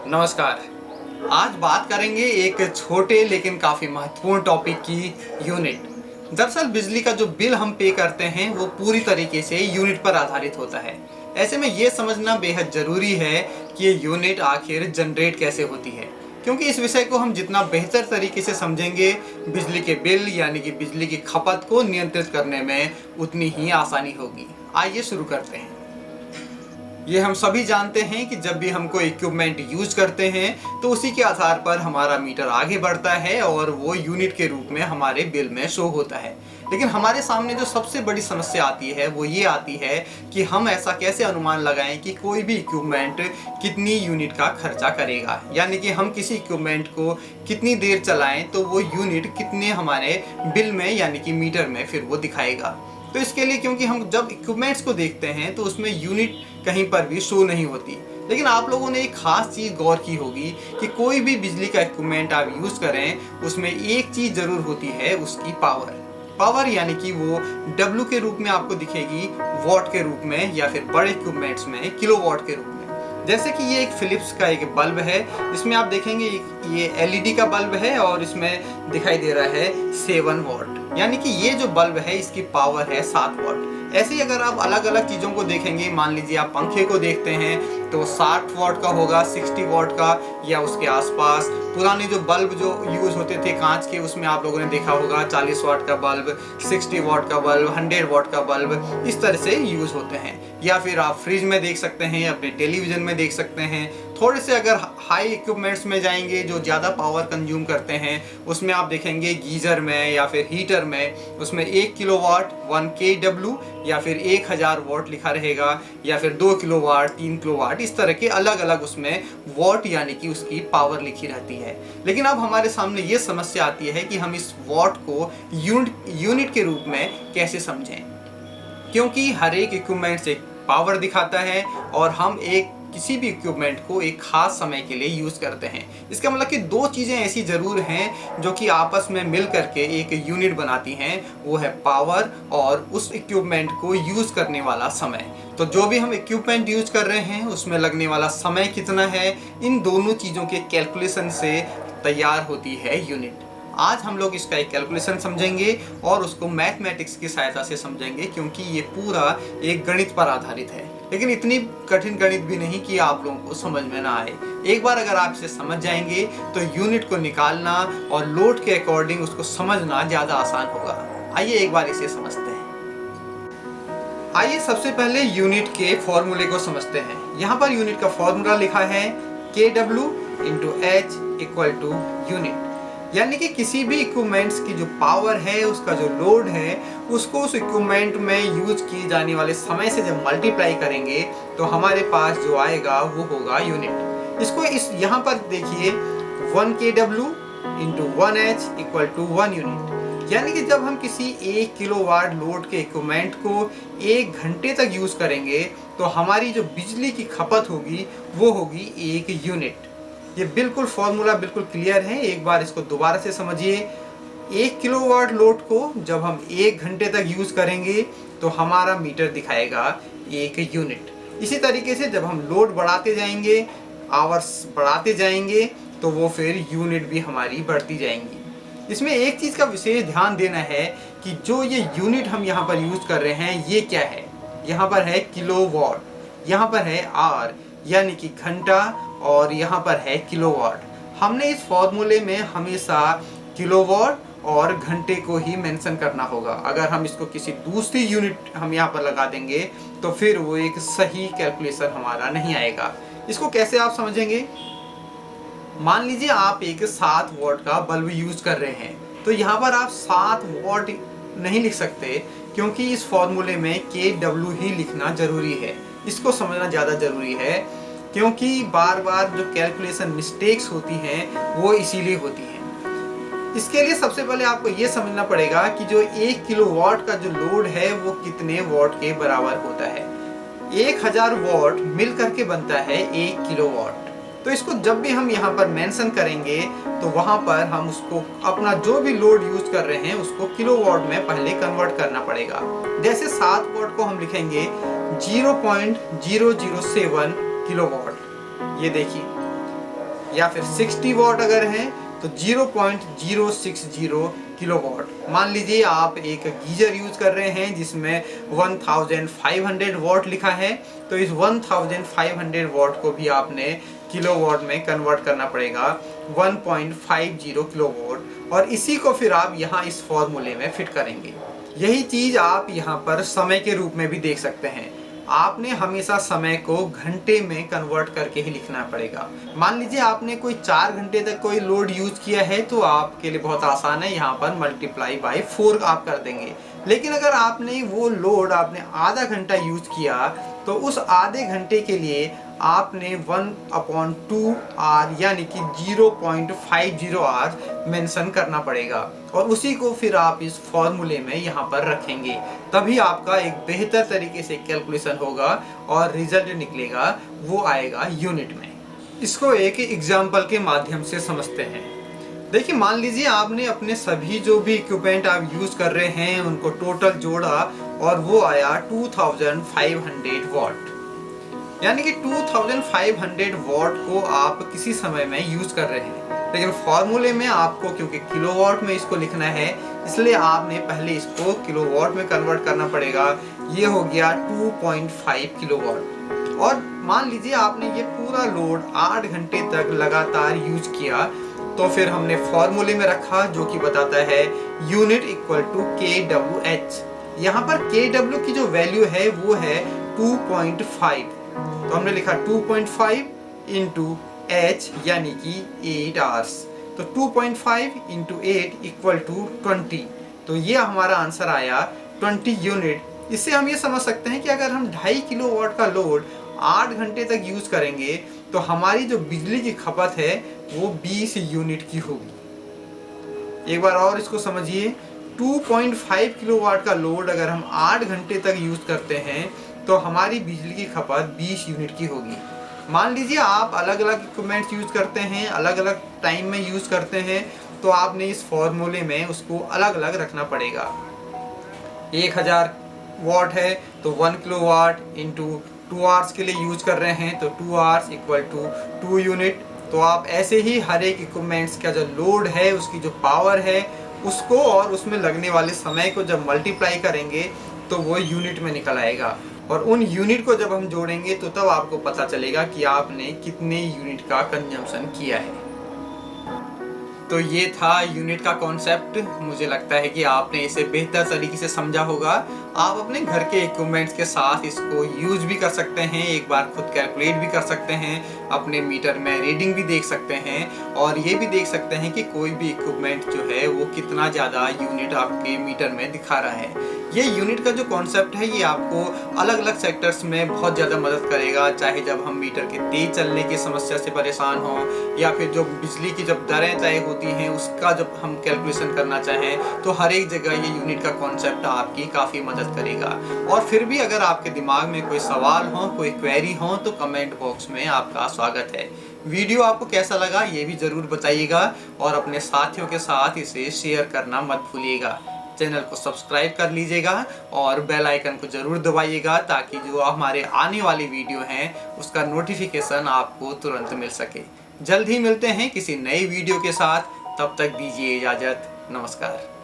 नमस्कार। आज बात करेंगे एक छोटे लेकिन काफ़ी महत्वपूर्ण टॉपिक की, यूनिट। दरअसल बिजली का जो बिल हम पे करते हैं वो पूरी तरीके से यूनिट पर आधारित होता है। ऐसे में ये समझना बेहद ज़रूरी है कि ये यूनिट आखिर जनरेट कैसे होती है, क्योंकि इस विषय को हम जितना बेहतर तरीके से समझेंगे, बिजली के बिल यानी कि बिजली की खपत को नियंत्रित करने में उतनी ही आसानी होगी। आइए शुरू करते हैं। ये हम सभी जानते हैं कि जब भी हम कोई इक्विपमेंट यूज करते हैं तो उसी के आधार पर हमारा मीटर आगे बढ़ता है और वो यूनिट के रूप में हमारे बिल में शो होता है। लेकिन हमारे सामने जो सबसे बड़ी समस्या आती है वो ये आती है कि हम ऐसा कैसे अनुमान लगाएं कि कोई भी इक्विपमेंट कितनी यूनिट का खर्चा करेगा, यानी कि हम किसी इक्विपमेंट को कितनी देर चलाएं तो वो यूनिट कितने हमारे बिल में यानी कि मीटर में फिर वो दिखाएगा। तो इसके लिए, क्योंकि हम जब इक्विपमेंट्स को देखते हैं तो उसमें यूनिट कहीं पर भी शो नहीं होती, लेकिन आप लोगों ने एक खास चीज़ गौर की होगी कि कोई भी बिजली का इक्विपमेंट आप यूज़ करें उसमें एक चीज़ ज़रूर होती है, उसकी पावर यानी कि वो डब्ल्यू के रूप में आपको दिखेगी, वॉट के रूप में, या फिर बड़े इक्विपमेंट्स में किलोवाट के रूप में। जैसे कि ये एक फिलिप्स का एक बल्ब है, इसमें आप देखेंगे ये एलईडी का बल्ब है और इसमें दिखाई दे रहा है 7 वॉट, यानी कि ये जो बल्ब है इसकी पावर है 7 वॉट। ऐसे ही अगर आप अलग अलग चीज़ों को देखेंगे, मान लीजिए आप पंखे को देखते हैं तो 60 वॉट का होगा, 60 वॉट का या उसके आसपास। पुराने जो बल्ब जो यूज़ होते थे कांच के, उसमें आप लोगों ने देखा होगा 40 वॉट का बल्ब, 60 वॉट का बल्ब, 100 वॉट का बल्ब, इस तरह से यूज़ होते हैं। या फिर आप फ्रिज में देख सकते हैं, अपने टेलीविज़न में देख सकते हैं। थोड़े से अगर हाई इक्विपमेंट्स में जाएंगे जो ज़्यादा पावर कंज्यूम करते हैं, उसमें आप देखेंगे गीज़र में या फिर हीटर में, उसमें 1 किलोवाट 1 kW या फिर 1000 वॉट लिखा रहेगा, या फिर 2 किलोवाट 3 किलोवाट, इस तरह के अलग अलग उसमें वॉट यानी कि उसकी पावर लिखी रहती है। लेकिन अब हमारे सामने ये समस्या आती है कि हम इस वॉट को यूनिट के रूप में कैसे समझें, क्योंकि हर एक इक्विपमेंट एक पावर दिखाता है और हम किसी भी इक्विपमेंट को एक खास समय के लिए यूज़ करते हैं। इसका मतलब कि दो चीज़ें ऐसी ज़रूर हैं जो कि आपस में मिल करके एक यूनिट बनाती हैं, वो है पावर और उस इक्विपमेंट को यूज़ करने वाला समय। तो जो भी हम इक्विपमेंट यूज़ कर रहे हैं उसमें लगने वाला समय कितना है, इन दोनों चीज़ों के कैलकुलेशन से तैयार होती है यूनिट। आज हम लोग इसका एक कैलकुलेशन समझेंगे और उसको मैथमेटिक्स की सहायता से समझेंगे, क्योंकि ये पूरा एक गणित पर आधारित है। लेकिन इतनी कठिन गणित भी नहीं कि आप लोगों को समझ में ना आए। एक बार अगर आप इसे समझ जाएंगे तो यूनिट को निकालना और लोड के अकॉर्डिंग उसको समझना ज़्यादा आसान होगा। आइए एक बार इसे समझते हैं। आइए सबसे पहले यूनिट के फॉर्मूले को समझते हैं। यहाँ पर यूनिट का फॉर्मूला लिखा है kW × H = यूनिट, यानी कि किसी भी इक्विपमेंट्स की जो पावर है, उसका जो लोड है, उसको उस इक्विपमेंट में यूज किए जाने वाले समय से जब मल्टीप्लाई करेंगे तो हमारे पास जो आएगा वो होगा यूनिट। इसको यहाँ पर देखिए 1 kW × 1H = 1 यूनिट, यानी कि जब हम किसी 1 किलोवाट लोड के इक्विपमेंट को 1 घंटे तक यूज करेंगे तो हमारी जो बिजली की खपत होगी वो होगी 1 यूनिट। ये बिल्कुल फॉर्मूला बिल्कुल क्लियर है, एक बार इसको दोबारा से समझिए। 1 किलोवाट लोड को जब हम 1 घंटे तक यूज करेंगे तो हमारा मीटर दिखाएगा 1 यूनिट। इसी तरीके से जब हम लोड बढ़ाते जाएंगे, आवर्स बढ़ाते जाएंगे, तो वो फिर यूनिट भी हमारी बढ़ती जाएंगी। इसमें एक चीज़ का विशेष ध्यान देना है कि जो ये यूनिट हम यहाँ पर यूज कर रहे हैं ये क्या है। यहाँ पर है किलोवाट, यहाँ पर है आवर यानी कि घंटा, और यहाँ पर है किलोवाट। हमने इस फॉर्मूले में हमेशा किलोवाट और घंटे को ही मेंशन करना होगा। अगर हम इसको किसी दूसरी यूनिट हम यहाँ पर लगा देंगे तो फिर वो एक सही कैलकुलेशन हमारा नहीं आएगा। इसको कैसे आप समझेंगे? मान लीजिए आप एक 7 वॉट का बल्ब यूज कर रहे हैं, तो यहाँ पर आप 7 वॉट नहीं लिख सकते, क्योंकि इस फॉर्मूले में kW ही लिखना जरूरी है। इसको समझना ज़्यादा जरूरी है, क्योंकि बार बार जो कैलकुलेशन मिस्टेक्स होती हैं वो इसीलिए होती हैं। इसके लिए सबसे पहले आपको ये समझना पड़ेगा कि जो 1 किलोवाट का जो लोड है वो कितने वॉट के बराबर होता है। 1000 वॉट मिल करके बनता है 1 किलोवाट। तो इसको जब भी हम यहाँ पर मेंशन करेंगे तो वहाँ पर हम उसको अपना जो भी लोड यूज कर रहे हैं उसको किलोवाट में पहले कन्वर्ट करना पड़ेगा। जैसे 7 वॉट को हम लिखेंगे 0.007 किलोवाट। ये देखिए या फिर 60 वॉट अगर हैं तो 0.060 किलोवाट। मान लीजिए आप एक गीजर यूज कर रहे हैं जिसमें 1500 वॉट लिखा है, तो इस 1500 वॉट को भी आपने किलोवाट में कन्वर्ट करना पड़ेगा 1.50 किलोवाट, और इसी को फिर आप यहाँ इस फॉर्मूले में फिट करेंगे। यही चीज आप यहाँ पर समय के रूप में भी देख सकते हैं। आपने हमेशा समय को घंटे में कन्वर्ट करके ही लिखना पड़ेगा। मान लीजिए आपने कोई 4 घंटे तक कोई लोड यूज किया है तो आपके लिए बहुत आसान है, यहाँ पर मल्टीप्लाई बाय 4 आप कर देंगे। लेकिन अगर आपने वो लोड आपने आधा घंटा यूज किया तो उस आधे घंटे के लिए आपने 1/2 आर यानी कि 0.50 आर मेंशन करना पड़ेगा, और उसी को फिर आप इस फॉर्मूले में यहाँ पर रखेंगे। तभी आपका एक बेहतर तरीके से कैलकुलेशन होगा और रिजल्ट निकलेगा वो आएगा यूनिट में। इसको एक एग्जाम्पल के माध्यम से समझते हैं। देखिए, मान लीजिए आपने अपने सभी जो भी इक्विपमेंट आप यूज कर रहे हैं उनको टोटल जोड़ा और वो आया 2500 वॉट, यानी कि 2500 वॉट को आप किसी समय में यूज कर रहे हैं। लेकिन फॉर्मूले में आपको क्योंकि किलोवाट में इसको लिखना है, इसलिए आपने पहले इसको किलोवाट में कन्वर्ट करना पड़ेगा। ये हो गया 2.5 किलोवाट। और मान लीजिए आपने ये पूरा लोड 8 घंटे तक लगातार यूज किया, तो फिर हमने फॉर्मूले में रखा जो कि बताता है यूनिट इक्वल टू kWh। यहाँ पर kW की जो वैल्यू है वो है 2.5, तो हमने लिखा 2.5 इंटू h यानी कि 8 आवर्स, तो 2.5 इंटू 8 इक्वल टू 20, तो ये हमारा आंसर आया 20 यूनिट। इससे हम ये समझ सकते हैं कि अगर हम 2.5 किलोवाट का लोड 8 घंटे तक यूज करेंगे तो हमारी जो बिजली की खपत है वो 20 यूनिट की होगी। एक बार और इसको समझिए, 2.5 किलोवाट का लोड अगर हम 8 घंटे तक यूज करते हैं तो हमारी बिजली की खपत 20 यूनिट की होगी। मान लीजिए आप अलग अलग इक्विपमेंट्स यूज करते हैं, अलग अलग टाइम में यूज करते हैं, तो आपने इस फॉर्मूले में उसको अलग अलग रखना पड़ेगा। 1000 वॉट है तो 1 किलोवाट इंटू 2 आवर्स के लिए यूज कर रहे हैं तो 2 आवर्स इक्वल टू 2 यूनिट। तो आप ऐसे ही हर एक इक्विपमेंट्स का जो लोड है, उसकी जो पावर है, उसको और उसमें लगने वाले समय को जब मल्टीप्लाई करेंगे तो वो यूनिट में निकल आएगा, और उन यूनिट को जब हम जोड़ेंगे तो तब आपको पता चलेगा कि आपने कितने यूनिट का कंजम्पशन किया है। तो ये था यूनिट का कॉन्सेप्ट। मुझे लगता है कि आपने इसे बेहतर तरीके से समझा होगा। आप अपने घर के इक्विपमेंट्स के साथ इसको यूज भी कर सकते हैं, एक बार खुद कैलकुलेट भी कर सकते हैं, अपने मीटर में रीडिंग भी देख सकते हैं, और ये भी देख सकते हैं कि कोई भी इक्विपमेंट जो है वो कितना ज़्यादा यूनिट आपके मीटर में दिखा रहा है। ये यूनिट का जो कॉन्सेप्ट है ये आपको अलग अलग सेक्टर्स में बहुत ज़्यादा मदद करेगा, चाहे जब हम मीटर के तेज चलने की समस्या से परेशान हों, या फिर जो बिजली की जब दरें तय होती हैं उसका जब हम कैलकुलेशन करना चाहें, तो हर एक जगह ये यूनिट का कॉन्सेप्ट आपकी काफ़ी मदद करेगा। और फिर भी अगर आपके दिमाग में कोई सवाल हो, कोई क्वेरी हो, तो कमेंट बॉक्स में आपका स्वागत है। वीडियो आपको कैसा लगा ये भी ज़रूर बताइएगा, और अपने साथियों के साथ इसे शेयर करना मत भूलिएगा। चैनल को सब्सक्राइब कर लीजिएगा और बेल आइकन को जरूर दबाइएगा, ताकि जो हमारे आने वाली वीडियो हैं उसका नोटिफिकेशन आपको तुरंत मिल सके। जल्द ही मिलते हैं किसी नई वीडियो के साथ, तब तक दीजिए इजाज़त। नमस्कार।